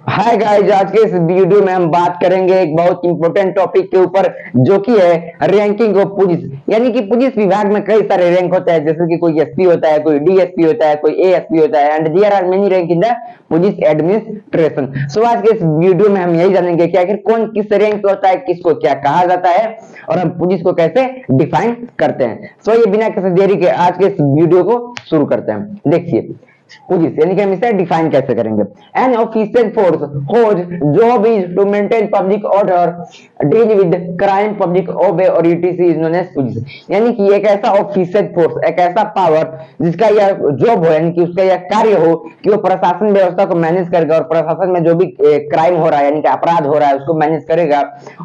Hi guys, आज के इस वीडियो में हम बात करेंगे एक बहुत इंपॉर्टेंट टॉपिक के ऊपर, जो कि है रैंकिंग ऑफ पुलिस। यानी कि पुलिस विभाग में कई सारे रैंक होते हैं, जैसे कि कोई एसपी होता है, कोई डीएसपी होता है, कोई एएसपी होता है, and there are many rank in the police administration. So आज के इस वीडियो में हम यही जानेंगे कि आखिर कौन किस रैंक पे होता है, किसको क्या कहा जाता है, और हम पुलिस को कैसे डिफाइन करते हैं। सो ये बिना किसी देरी के आज के इस वीडियो को शुरू करते हैं। देखिए, पुलिस यानी कि हम इसे डिफाइन कैसे करेंगे। An official force whose job is to maintain public order, deal with crime, public obey और etc is known as police. यानी कि एक ऐसा ऑफिशियल फोर्स, एक ऐसा पावर जिसका यह जॉब हो, यानी कि उसका यह कार्य हो कि वो प्रशासन व्यवस्था को मैनेज करेगा, और प्रशासन में जो भी क्राइम हो रहा है यानी कि अपराध हो रहा है उसको मैनेज करेगा,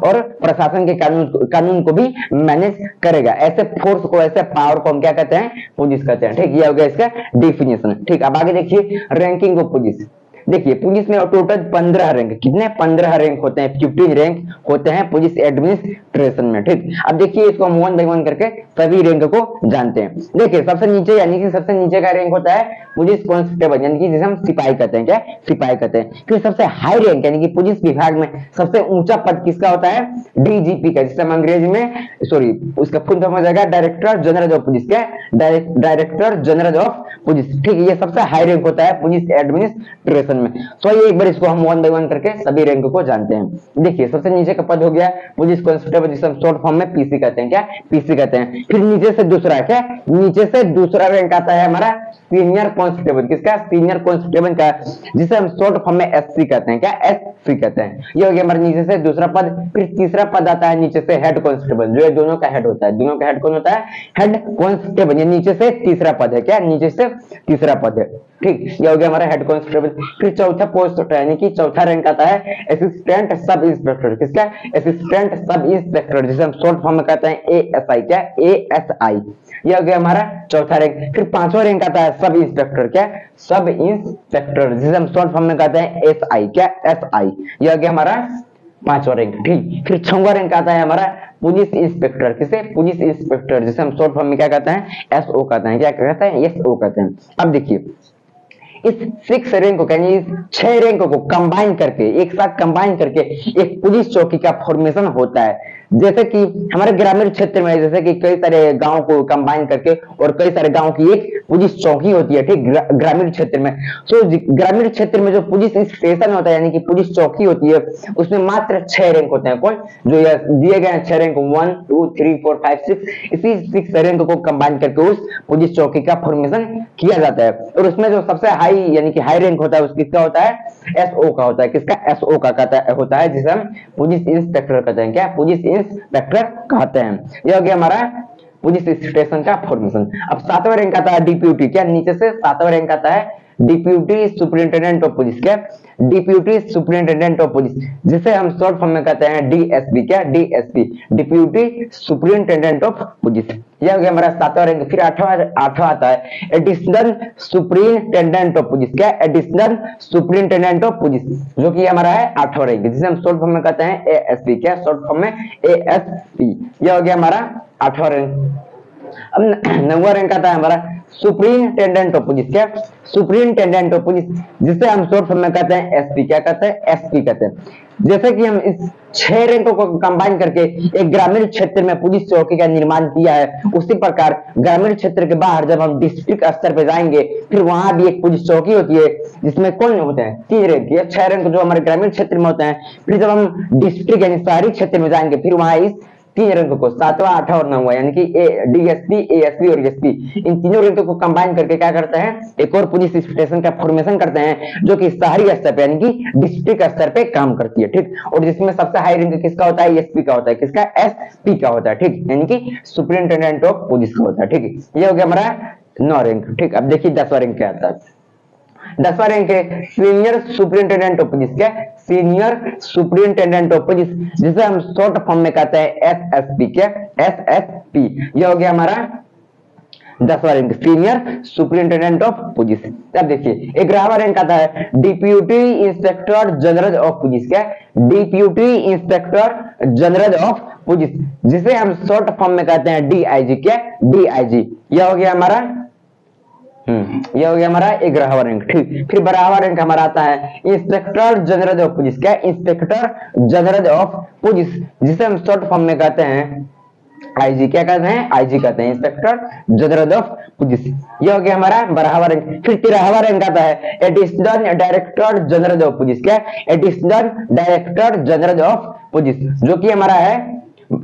और प्रशासन के कानून को भी मैनेज करेगा। ऐसे फोर्स को, ऐसे पावर को हम क्या कहते हैं? पुलिस कहते हैं। ठीक, ये हो गया इसका डिफिनेशन। ठीक, अब आगे देखिए रैंकिंग ऑफ पुलिस। देखिए, पुलिस में टोटल 15 रैंक, कितने 15 रैंक होते हैं, 15 रैंक होते हैं पुलिस एडमिनिस्ट्रेशन में। ठीक, अब देखिए इसको हम वन बाई वन करके सभी रैंक को जानते हैं। देखिए, सबसे नीचे यानी कि सबसे नीचे का रैंक होता है पुलिस कांस्टेबल, यानी कि जिसे हम सिपाही कहते हैं। क्या? सिपाही कहते हैं। फिर सबसे हाई रैंक यानी कि पुलिस विभाग में सबसे ऊंचा पद किसका होता है? डीजीपी का, जिसे हम अंग्रेजी में, सॉरी उसका फुल फॉर्म हो जाएगा डायरेक्टर जनरल ऑफ पुलिस। क्या? Director general of police. ठीक, ये सबसे हाई रैंक होता है पुलिस एडमिनिस्ट्रेशन में। तो ये एक बार इसको हम वन बाय वन करके सभी रैंक को जानते हैं। देखिए, सबसे नीचे का पद हो गया पुलिस कांस्टेबल, जिसे हम शॉर्ट फॉर्म में पीसी कहते हैं। क्या? पीसी कहते हैं। फिर नीचे से दूसरा, क्या नीचे से दूसरा रैंक आता है हमारा सीनियर कांस्टेबल। किसका? सीनियर कांस्टेबल का, जिसे हम शॉर्ट फॉर्म में एससी कहते हैं। क्या? एससी कहते हैं। ये हो गया हमारे नीचे से दूसरा पद। फिर तीसरा पद आता है नीचे से हेड कांस्टेबल, जो ये दोनों का हेड होता है। दोनों का हेड कौन होता है? Head constable. ये नीचे से तीसरा पद है। क्या? नीचे से तीसरा पद है। ठीक, ये हो गया हमारा हेड कांस्टेबल। फिर चौथा पोस्ट होता है, यानी कि चौथा रैंक आता है असिस्टेंट सब इंस्पेक्टर। किसका? असिस्टेंट सब इंस्पेक्टर, जिसे हम शॉर्ट फॉर्म में कहते हैं एएसआई। क्या? एएसआई। ये हो गया हमारा चौथा रैंक। फिर पांचवा रैंक आता है सब इंस्पेक्टर। क्या? सब इंस्पेक्टर, जिसे हम शॉर्ट फॉर्म में कहते हैं एसआई। क्या? एसआई। ये हो गया हमारा पांचवा रैंक। ठीक, फिर छठवां रैंक आता है हमारा पुलिस इंस्पेक्टर। किसे? पुलिस इंस्पेक्टर, जिसे हम शॉर्ट फॉर्म में क्या कहते हैं? एसओ कहते हैं। क्या कहते हैं? एसओ कहते हैं। अब देखिए, इस 6 रैंक को, यानी इस 6 रैंक को कंबाइन करके, एक साथ कंबाइन करके एक पुलिस चौकी का फॉर्मेशन होता है। जैसे कि हमारे ग्रामीण क्षेत्र में, जैसे कि कई सारे गांव को कंबाइन करके और कई सारे गांव की एक पुलिस चौकी होती है। ठीक, ग्रामीण क्षेत्र में। सो ग्रामीण क्षेत्र में जो पुलिस स्टेशन होता है, यानी कि पुलिस चौकी होती है, उसमें मात्र 6 रैंक होते हैं। कौन? जो ये दिए गए 6 रैंक, 1 2 3 4 5 6, इसी 6 रैंक को कंबाइन करके उस पुलिस चौकी का फॉर्मेशन किया जाता है। और उसमें जो सबसे हाई यानी कि हाई रैंक होता है, उसका किसका होता है? एसओ का होता है। किसका? एसओ का होता है, जिसे हम पुलिस इंस्पेक्टर कहते हैं। क्या? पुलिस इंस्पेक्टर कहते हैं। यह हो गया हमारा पुलिस स्टेशन का फॉर्मेशन। अब 7वां रैंक आता है डिप्यूटी। क्या? नीचे से 7वां रैंक आता है डिप्यूटी सुपरिंटेंडेंट ऑफ पुलिस। क्या? डिप्यूटी सुपरिंटेंडेंट ऑफ पुलिस, जिसे हम शॉर्ट फॉर्म में कहते हैं डीएसपी। क्या? DSP, deputy superintendent of police. यह हो गया हमारा 7वां रैंक। फिर 8वां आता है एडिशनल सुपरिंटेंडेंट ऑफ पुलिस। क्या? एडिशनल सुपरिंटेंडेंट ऑफ पुलिस, जो कि हमारा है 8वां रैंक, जिसे हम शॉर्ट फॉर्म में कहते हैं एएसपी। क्या? शॉर्ट फॉर्म में एएसपी। यह हो गया हमारा 8वां रैंक। अब 9वां रैंक आता है हमारा सुपरिंटेंडेंट ऑफ पुलिस। क्या? सुपरिंटेंडेंट ऑफ पुलिस, जिसे हम शॉर्ट फॉर्म में कहते हैं एसपी। क्या कहते हैं? एसपी कहते हैं। जैसे कि हम इस 6 रैंकों को कंबाइन करके एक ग्रामीण क्षेत्र में पुलिस चौकी का निर्माण किया है, उसी प्रकार ग्रामीण क्षेत्र के बाहर जब हम डिस्ट्रिक्ट स्तर पे जाएंगे, फिर वहां भी एक पुलिस चौकी होती है, जिसमें कौन होते हैं? 3 रैंक। ये 6 रैंक जो हमारे ग्रामीण क्षेत्र में होते हैं। फिर जब हम डिस्ट्रिक्ट यानी शहरी क्षेत्र में जाएंगे, फिर वहां इस 3 रैंक को, 7वां 8वां और 9वां, यानी कि डीएसपी, एएसपी और एसपी, इन तीनों रैंकों को कंबाइन करके क्या करते हैं? एक और पुलिस स्टेशन का फॉर्मेशन करते हैं, जो कि शहरी स्तर पे यानी कि डिस्ट्रिक्ट स्तर पे काम करती है। ठीक, और जिसमें सबसे हाई रैंक किसका होता है? एसपी का होता है। किसका? एसपी का होता है। ठीक, यानी कि सुपरिंटेंडेंट ऑफ पुलिस का होता है। ठीक, ये हो गया हमारा 9 रैंक। ठीक, अब देखिए 10वां रैंक क्या आता है। 10वां रैंक है सीनियर सुपरिंटेंडेंट ऑफ पुलिस। क्या? सीनियर सुपरिंटेंडेंट ऑफ पुलिस, जिसे हम शॉर्ट फॉर्म में कहते हैं एसएसपी। क्या? एसएसपी। यह हो गया हमारा 10वां rank, senior superintendent of police. अब देखिए 11वां रैंक आता है deputy inspector general of police. क्या? Deputy inspector general of police, जिसे हम शॉर्ट फॉर्म में कहते हैं डीआईजी। क्या? डीआईजी। यह हो गया हमारा ये हो गया हमारा 11वां रैंक। ठीक, फिर 12वां रैंक हमारा आता है इंस्पेक्टर जनरल ऑफ पुलिस। क्या? इंस्पेक्टर जनरल ऑफ पुलिस, जिसे हम शॉर्ट फॉर्म में कहते हैं आईजी। क्या कहते हैं? आईजी कहते हैं, इंस्पेक्टर जनरल ऑफ पुलिस। ये हो गया हमारा 12वां रैंक। फिर 13वां रैंक आता है additional director general of police. क्या? Additional director general of police, जो कि हमारा है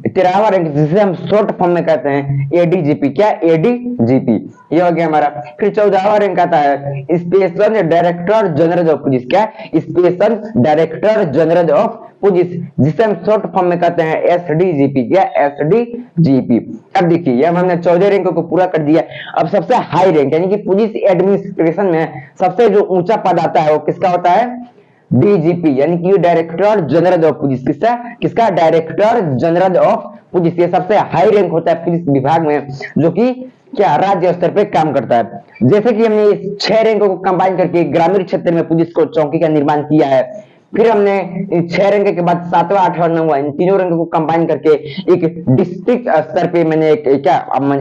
13वां रैंक, जिसे हम शॉर्ट फॉर्म में कहते हैं एडीजीपी। क्या? एडीजीपी। ये हो गया हमारा। फिर 14वां रैंक आता है special director general of police. क्या? Special director general of police, जिसे हम शॉर्ट फॉर्म में कहते हैं एसडीजीपी। क्या? एसडीजीपी। अब देखिए, ये हमने 14 रैंक को पूरा कर दिया। अब सबसे हाई रैंक यानी कि पुलिस एडमिनिस्ट्रेशन में सबसे जो ऊंचा पद आता है वो किसका होता है? डीजीपी, यानी कि डायरेक्टर जनरल ऑफ पुलिस। किसका? किसका? Director general of police. ये सबसे हाई रैंक होता है पुलिस विभाग में, जो कि क्या राज्य स्तर पे काम करता है। जैसे कि हमने इस 6 रैंकों को कंबाइन करके ग्रामीण क्षेत्र में पुलिस को चौकी का निर्माण किया है। फिर हमने इन 6 रैंक के बाद 7वां 8वां 9वां इन तीनों रैंकों को कंबाइन करके एक डिस्ट्रिक्ट स्तर पे मैंने एक क्या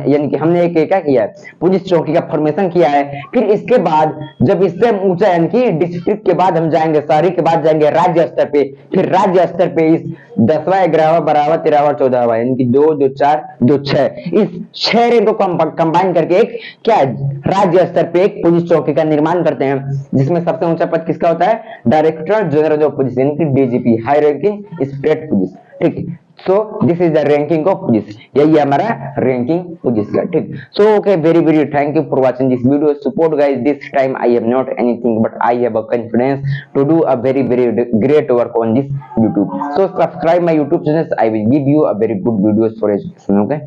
यानी कि हमने एक क्या किया है? पुलिस चौकी का फॉर्मेशन किया है। फिर इसके बाद जब इससे ऊंचा यानी कि डिस्ट्रिक्ट के बाद हम जाएंगे, शहरी के बाद जाएंगे राज्य स्तर पे। फिर राज्य स्तर पे इस 10वां 11वां 12वां 13वां 14वां यानी कि 2 2 4 2 6 इस 6 रैंकों को कंबाइन करके एक क्या राज्य स्तर पे एक पुलिस चौकी का निर्माण करते हैं, जिसमें सबसे ऊंचा पद किसका होता है? डायरेक्टर जनरल ऑफ पुलिस, यानी कि DGP, high ranking state police. ठीक है, so this is the ranking of police. यही है हमारा रैंकिंग पुलिस का। ठीक, so okay, very very thank you for watching this video. Support guys, this time I have not anything but I have a confidence to do a very very great work on this YouTube. So subscribe my YouTube channel. I will give you a very good videos for education. Okay.